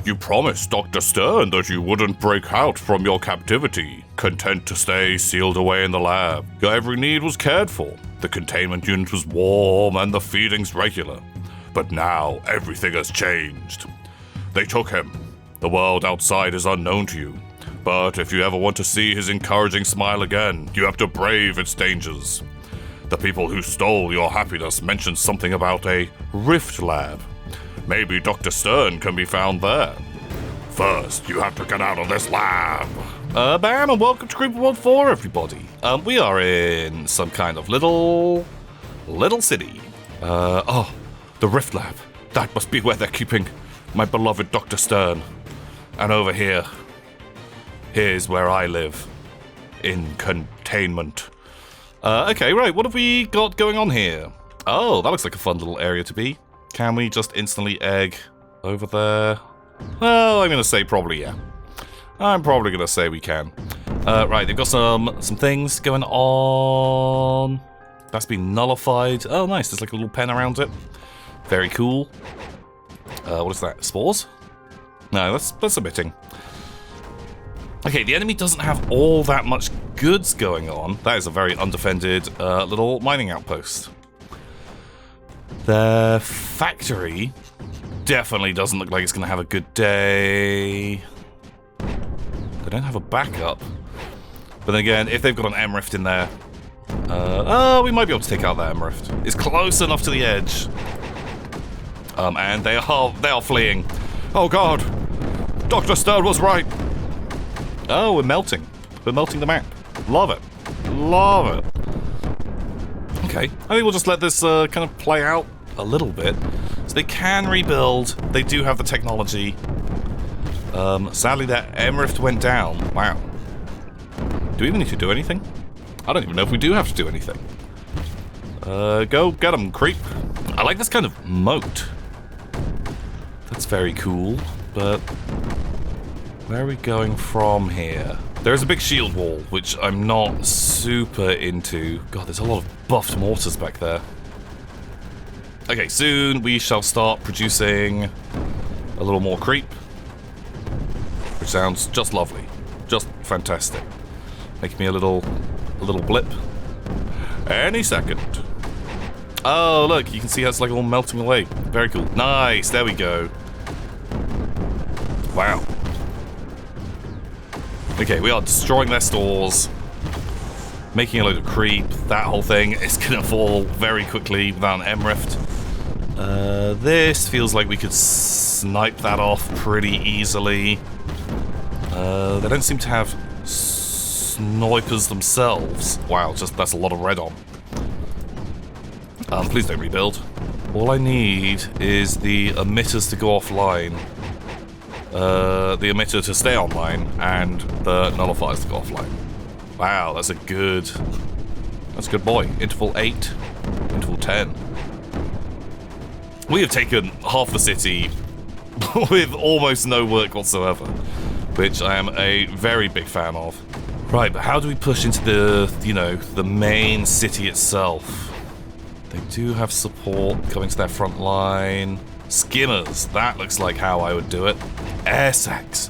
You promised Dr. Stern that you wouldn't break out from your captivity, content to stay sealed away in the lab. Your every need was cared for. The containment unit was warm and the feedings regular. But now everything has changed. They took him. The world outside is unknown to you. But if you ever want to see his encouraging smile again, you have to brave its dangers. The people who stole your happiness mentioned something about a rift lab. Maybe Dr. Stern can be found there. First, you have to get out of this lab. Bam, and welcome to Creeper World 4, everybody. We are in some kind of little city. The rift lab. That must be where they're keeping my beloved Dr. Stern. And over here's where I live. In containment. Okay, right, what have we got going on here? Oh, that looks like a fun little area to be. Can we just instantly egg over there? Well, I'm going to say probably yeah. I'm probably going to say we can. Right, they've got some things going on. That's been nullified. Oh, nice, there's like a little pen around it. Very cool. What is that, spores? No, that's emitting. Okay, the enemy doesn't have all that much goods going on. That is a very undefended little mining outpost. The factory definitely doesn't look like it's going to have a good day. They don't have a backup. But then again, if they've got an M-Rift in there... we might be able to take out that M-Rift. It's close enough to the edge. And they are fleeing. Oh god! Dr. Stern was right! Oh, we're melting. We're melting the map. Love it. Love it. Okay, I think we'll just let this kind of play out a little bit. So they can rebuild. They do have the technology. Sadly, that M-Rift went down. Wow. Do we even need to do anything? I don't even know if we do have to do anything. Go get them, creep. I like this kind of moat. That's very cool, but... where are we going from here? There's a big shield wall, which I'm not super into. God, there's a lot of buffed mortars back there. Okay, soon we shall start producing a little more creep. Which sounds just lovely. Just fantastic. Making me a little blip. Any second. Oh, look, you can see how it's like all melting away. Very cool. Nice, there we go. Wow. Okay, we are destroying their stores, making a load of creep. That whole thing is going to fall very quickly without an M-Rift. This feels like we could snipe that off pretty easily. They don't seem to have snipers themselves. Wow, that's a lot of red on. Please don't rebuild. All I need is the emitters to go offline. The emitter to stay online, and the nullifiers to go offline. Wow, that's a good boy. Interval 8, interval 10. We have taken half the city with almost no work whatsoever, which I am a very big fan of. Right, but how do we push into the main city itself? They do have support coming to their front line. Skimmers, that looks like how I would do it. Air sacs.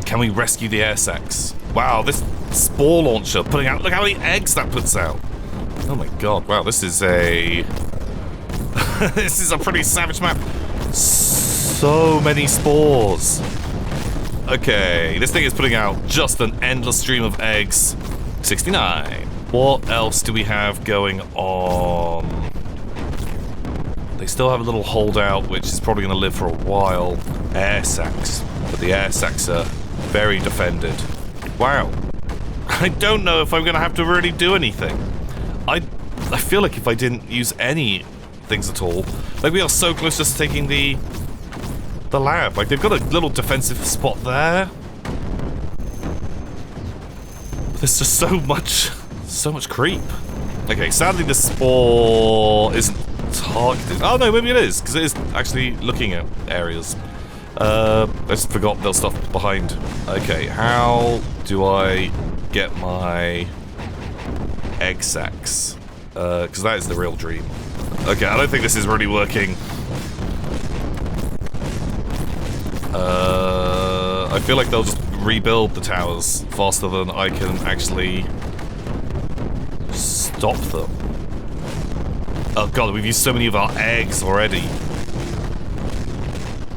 Can we rescue the air sacs? Wow, this spore launcher putting out, look how many eggs that puts out. Oh my god, wow, this is a this is a pretty savage map. So many spores. Okay, this thing is putting out just an endless stream of eggs. 69. What else do we have going on? They still have a little holdout, which is probably going to live for a while. Air sacs. But the air sacs are very defended. Wow. I don't know if I'm going to have to really do anything. I feel like if I didn't use any things at all, like we are so close just to taking the lab. Like they've got a little defensive spot there. There's just so much creep. Okay, sadly the spore isn't targeted. Oh no, maybe it is, because it is actually looking at areas. I just forgot there's stuff behind. Okay, how do I get my egg sacs? Because that is the real dream. Okay, I don't think this is really working. I feel like they'll just rebuild the towers faster than I can actually stop them. Oh god, we've used so many of our eggs already.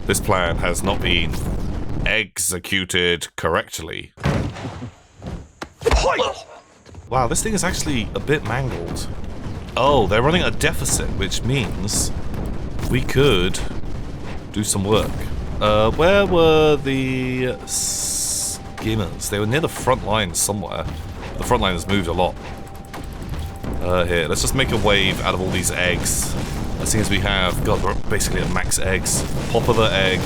This plan has not been executed correctly. Wow, this thing is actually a bit mangled. Oh, they're running a deficit, which means we could do some work. Where were the skimmers? They were near the front line somewhere. The front line has moved a lot. Here, let's just make a wave out of all these eggs. As soon as we have, god, we're basically at max eggs. Pop of the egg.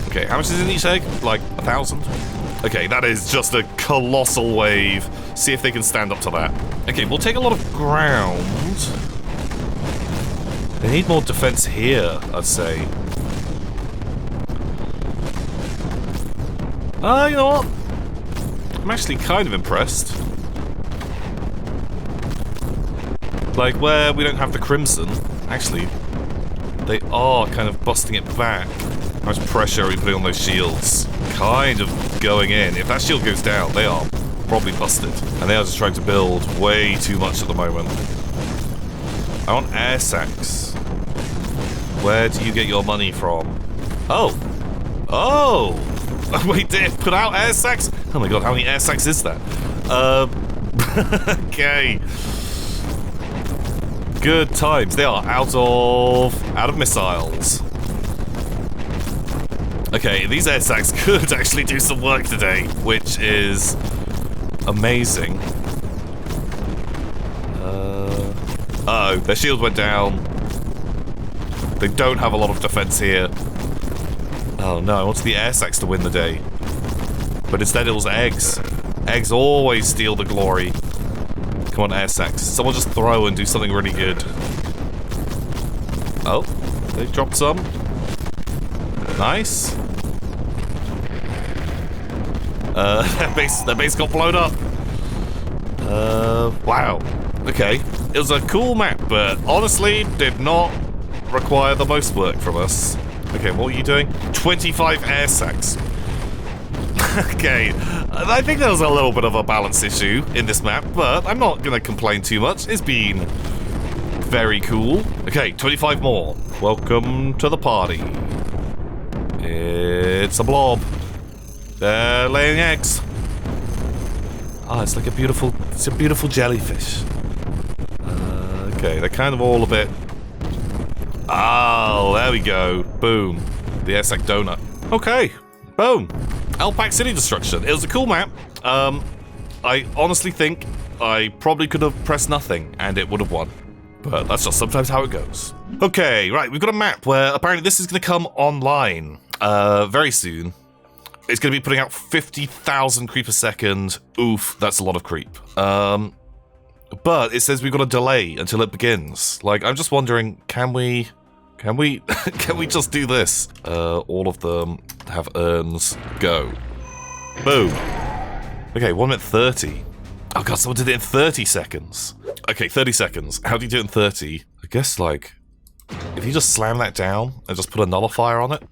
Okay, how much is in each egg? Like 1,000? Okay, that is just a colossal wave. See if they can stand up to that. Okay, we'll take a lot of ground. They need more defense here, I'd say. You know what? I'm actually kind of impressed. Like, where we don't have the crimson, actually, they are kind of busting it back. How much pressure are we putting on those shields? Kind of going in. If that shield goes down, they are probably busted. And they are just trying to build way too much at the moment. I want air sacs. Where do you get your money from? Oh! Oh! Wait, they put out air sacs? Oh my god, how many air sacs is that? Okay. Good times. They are out of missiles. Okay, these air sacs could actually do some work today, which is amazing. Uh-oh, their shield went down. They don't have a lot of defense here. Oh no, I wanted the air sacs to win the day. But instead it was eggs. Eggs always steal the glory. Come on, air sacs. Someone just throw and do something really good. Oh, they dropped some. Nice. Their base got blown up. Wow. Okay. It was a cool map, but honestly, did not require the most work from us. Okay, what are you doing? 25 air sacs. Okay, I think there was a little bit of a balance issue in this map, but I'm not gonna complain too much. It's been very cool. Okay, 25 more. Welcome to the party. It's a blob. They're laying eggs. Oh, it's like a beautiful jellyfish. Okay, they're kind of all a bit... Oh, there we go. Boom. The airsac donut. Okay, boom. Alpac City Destruction. It was a cool map. I honestly think I probably could have pressed nothing and it would have won. But that's just sometimes how it goes. Okay, right, we've got a map where apparently this is going to come online very soon. It's going to be putting out 50,000 creep a second. Oof, that's a lot of creep. But it says we've got a delay until it begins. Like, I'm just wondering, can we can we just do this? All of them have urns. Go. Boom. Okay, 1 minute 30. Oh god, someone did it in 30 seconds. Okay, 30 seconds. How do you do it in 30? I guess, like, if you just slam that down and just put a nullifier on it.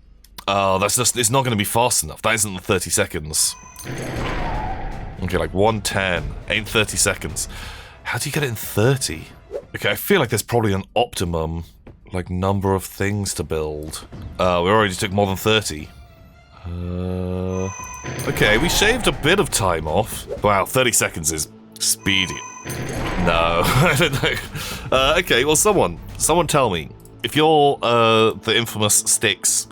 Oh, that's just, it's not going to be fast enough. That isn't the 30 seconds. Okay, like 110. Ain't 30 seconds. How do you get it in 30? Okay, I feel like there's probably an optimum, like, number of things to build. We already took more than 30. Okay, we shaved a bit of time off. Wow, 30 seconds is speedy. No, I don't know. Okay, well, someone tell me. If you're the infamous Sticks,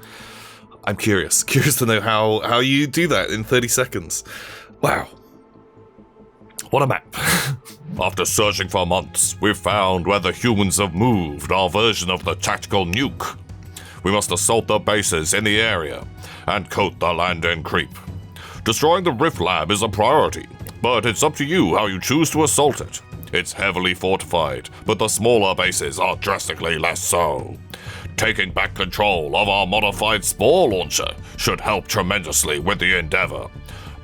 I'm curious to know how you do that in 30 seconds. Wow. What a map. After searching for months, we've found where the humans have moved our version of the tactical nuke. We must assault the bases in the area and coat the land in creep. Destroying the Rift Lab is a priority, but it's up to you how you choose to assault it. It's heavily fortified, but the smaller bases are drastically less so. Taking back control of our modified spore launcher should help tremendously with the endeavor.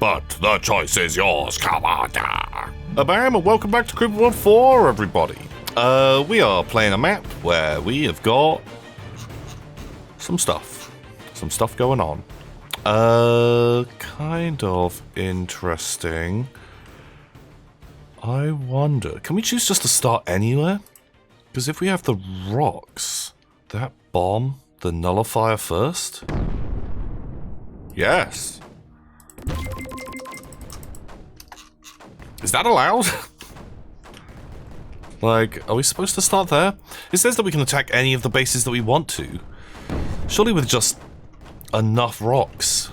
But the choice is yours, Commander. Bam, and welcome back to Creeper World 4, everybody. We are playing a map where we have got some stuff. Some stuff going on. Kind of interesting. I wonder, can we choose just to start anywhere? Because if we have the rocks, that bomb the nullifier first? Yes. Is that allowed? Like, are we supposed to start there? It says that we can attack any of the bases that we want to. Surely with just enough rocks.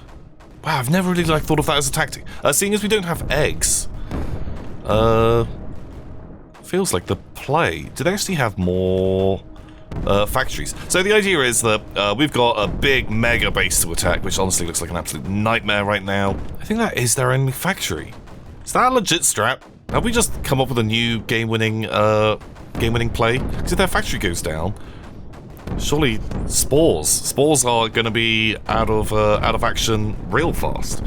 Wow, I've never really thought of that as a tactic. Seeing as we don't have eggs. Feels like the play. Do they actually have more factories? So the idea is that we've got a big mega base to attack, which honestly looks like an absolute nightmare right now. I think that is their only factory. Is that a legit strat? Have we just come up with a new game-winning play? Because if their factory goes down, surely spores are going to be out of action real fast.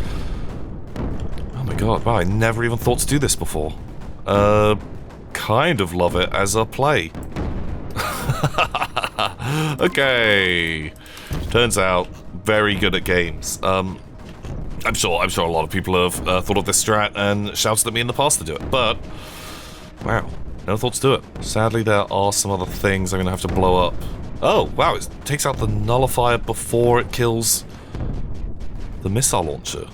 Oh my god! Wow, I never even thought to do this before. Kind of love it as a play. Okay. Turns out, very good at games. I'm sure a lot of people have thought of this strat and shouted at me in the past to do it, but wow, no thought to do it. Sadly, there are some other things I'm gonna have to blow up. Oh, wow, it takes out the nullifier before it kills the missile launcher.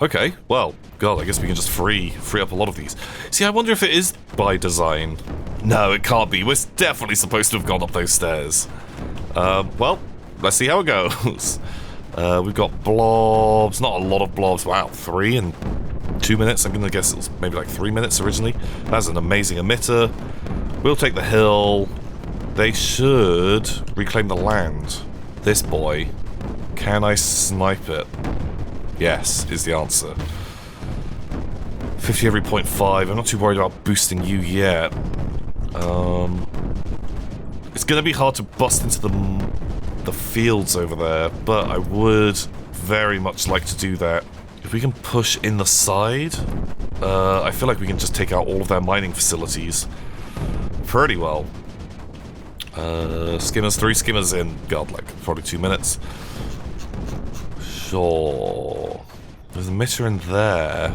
Okay, well, god, I guess we can just free up a lot of these. See, I wonder if it is by design. No, it can't be. We're definitely supposed to have gone up those stairs. Well, let's see how it goes. We've got blobs, not a lot of blobs. Wow, 3 in 2 minutes. I'm gonna guess it was maybe like 3 minutes originally. That's an amazing emitter. We'll take the hill. They should reclaim the land. This boy. Can I snipe it? Yes, is the answer. 50 every 0.5. I'm not too worried about boosting you yet. It's gonna be hard to bust into the fields over there, but I would very much like to do that. If we can push in the side, I feel like we can just take out all of their mining facilities pretty well. Skimmers, 3 skimmers in, god, like probably 2 minutes. Sure. There's a emitter in there.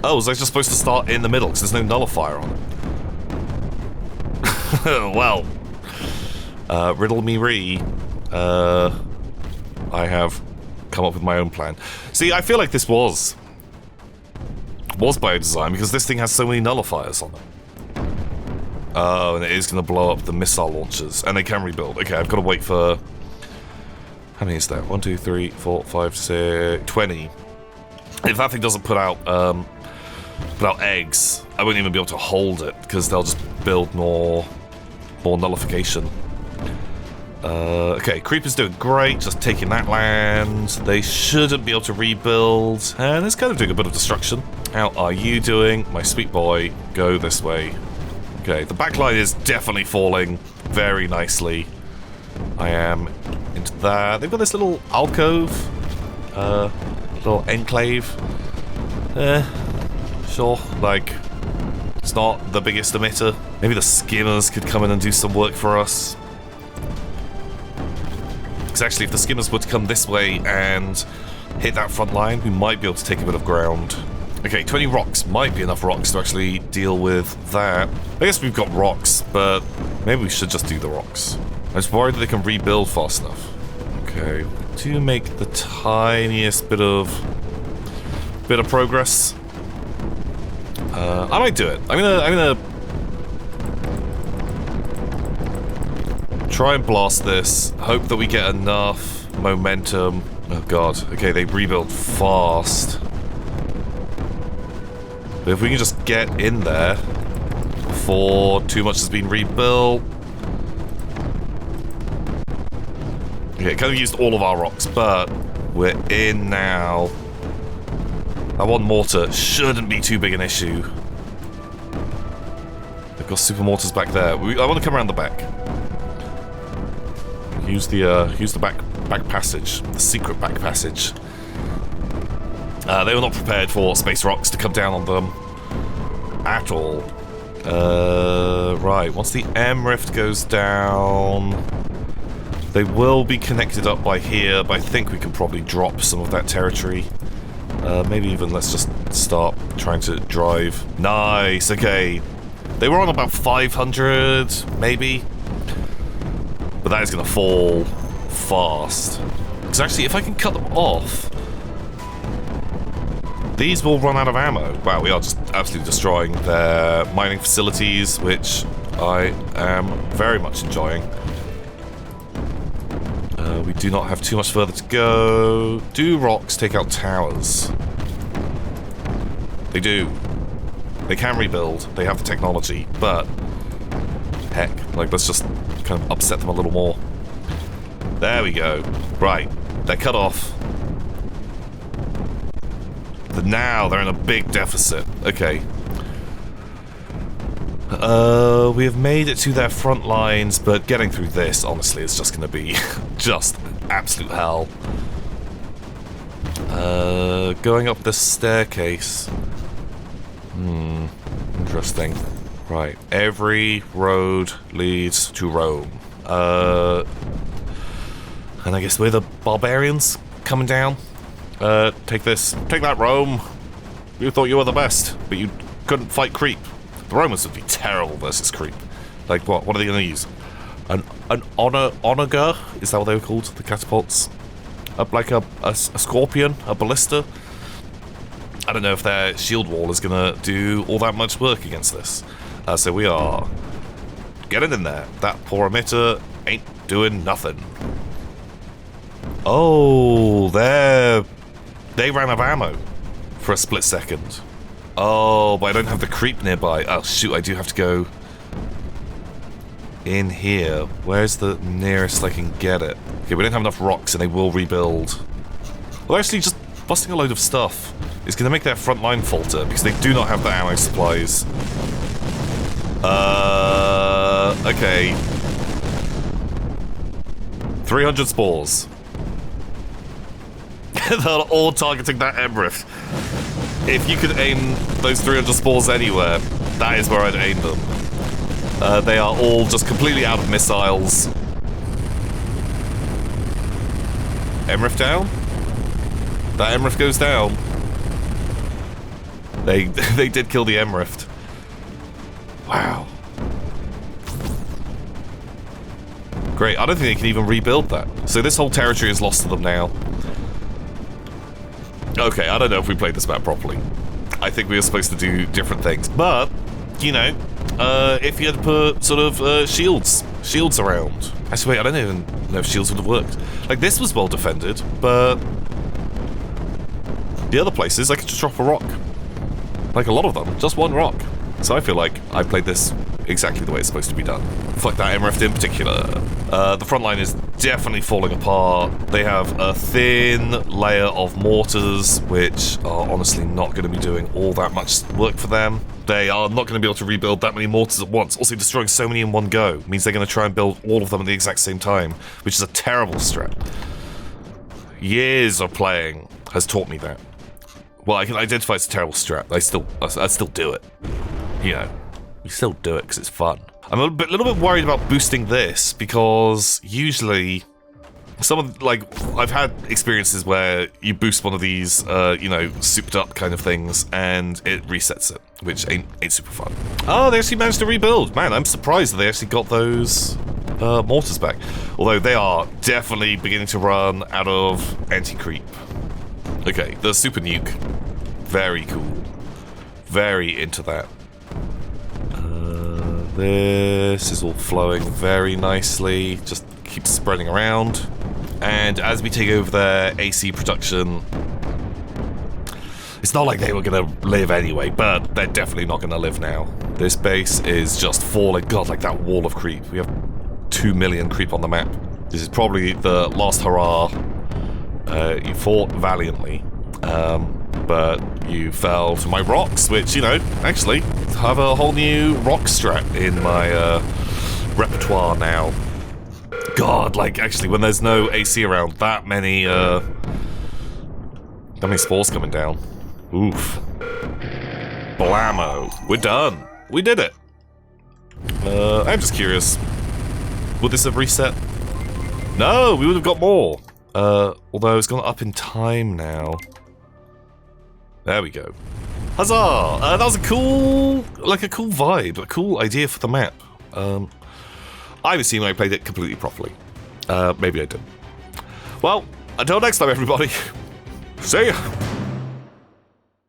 Oh, was I just supposed to start in the middle because there's no nullifier on it? Well, riddle me ree. I have come up with my own plan. See, I feel like this was by design because this thing has so many nullifiers on it. Oh, and it is going to blow up the missile launchers, and they can rebuild. Okay, I've got to wait for... How many is that? 1, 2, 3, 4, 5, 6, 20. If that thing doesn't put out eggs, I won't even be able to hold it because they'll just build more nullification. Okay, Creeper's doing great, just taking that land. They shouldn't be able to rebuild, and it's kind of doing a bit of destruction. How are you doing? My sweet boy, go this way. Okay, the backline is definitely falling very nicely. I am into that. They've got this little alcove, little enclave. Sure, like, it's not the biggest emitter. Maybe the skimmers could come in and do some work for us. Because actually, if the skimmers were to come this way and hit that front line, we might be able to take a bit of ground. Okay, 20 rocks might be enough rocks to actually deal with that. I guess we've got rocks, but maybe we should just do the rocks. I was worried that they can rebuild fast enough. Okay, do make the tiniest bit of progress. I might do it. I'm gonna try and blast this. Hope that we get enough momentum. Oh god. Okay, they rebuild fast. But if we can just get in there before too much has been rebuilt. Okay, kind of used all of our rocks, but we're in now. That one mortar shouldn't be too big an issue. They've got super mortars back there. I want to come around the back. Use the back passage, the secret back passage. They were not prepared for space rocks to come down on them at all. Right, once the M rift goes down, They will be connected up by here, but I think we can probably drop some of that territory. Maybe even let's just start trying to drive. Nice, okay. They were on about 500, maybe. But that is going to fall fast. Because actually, if I can cut them off, these will run out of ammo. Wow, we are just absolutely destroying their mining facilities, which I am very much enjoying. We do not have too much further to go. Do rocks take out towers? They do. They can rebuild. They have the technology, but heck, like, let's just kind of upset them a little more. There we go. Right, they're cut off. Now they're in a big deficit. Okay. We have made it to their front lines, but getting through this, honestly, is just going to be just absolute hell. Going up this staircase. Interesting. Right. Every road leads to Rome. And I guess we're the barbarians coming down. Take this. Take that, Rome. You thought you were the best, but you couldn't fight creep. The Romans would be terrible versus creep. Like, what? What are they going to use? An onager? Is that what they were called? The catapults? Like a scorpion? A ballista? I don't know if their shield wall is going to do all that much work against this. So we are getting in there. That poor emitter ain't doing nothing. Oh, they ran out of ammo for a split second. Oh, but I don't have the creep nearby. Oh, shoot, I do have to go in here. Where's the nearest I can get it? Okay, we don't have enough rocks and they will rebuild. Well, actually, just busting a load of stuff is going to make their front line falter because they do not have the ammo supplies. Okay. 300 spores. They're all targeting that Emrift. If you could aim those 300 spores anywhere, that is where I'd aim them. They are all just completely out of missiles. Emrift down? That Emrift goes down. They did kill the Emrift. Wow. Great, I don't think they can even rebuild that. So this whole territory is lost to them now. Okay, I don't know if we played this map properly. I think we were supposed to do different things, but, you know, if you had to put sort of shields around. Actually, wait, I don't even know if shields would have worked. Like, this was well defended, but the other places, I could just drop a rock. Like, a lot of them, just one rock. So I feel like I played this exactly the way it's supposed to be done. Fuck that Emrift in particular. The front line is definitely falling apart. They have a thin layer of mortars, which are honestly not going to be doing all that much work for them. They are not going to be able to rebuild that many mortars at once. Also, destroying so many in one go means they're going to try and build all of them at the exact same time, which is a terrible strat. Years of playing has taught me that. Well, I can identify it's a terrible strat. I still do it. You know, we still do it because it's fun. I'm a little bit worried about boosting this because usually, I've had experiences where you boost one of these, you know, souped up kind of things and it resets it, which ain't super fun. Oh, they actually managed to rebuild. Man, I'm surprised that they actually got those mortars back. Although they are definitely beginning to run out of anti-creep. Okay, the super nuke. Very cool. Very into that. This is all flowing very nicely. Just keeps spreading around. And as we take over their AC production, it's not like they were going to live anyway, but they're definitely not going to live now. This base is just falling. God, like that wall of creep. We have 2 million creep on the map. This is probably the last hurrah. You fought valiantly, but you fell to my rocks, which, you know, actually have a whole new rock strat in my repertoire now. God, like, actually, when there's no AC around, that many spores coming down. Oof. Blammo. We're done. We did it. I'm just curious. Would this have reset? No, we would have got more. Although it's gone up in time now. There we go. Huzzah! That was a cool vibe, a cool idea for the map. I'm assuming I played it completely properly. Maybe I didn't. Well, until next time, everybody. See ya!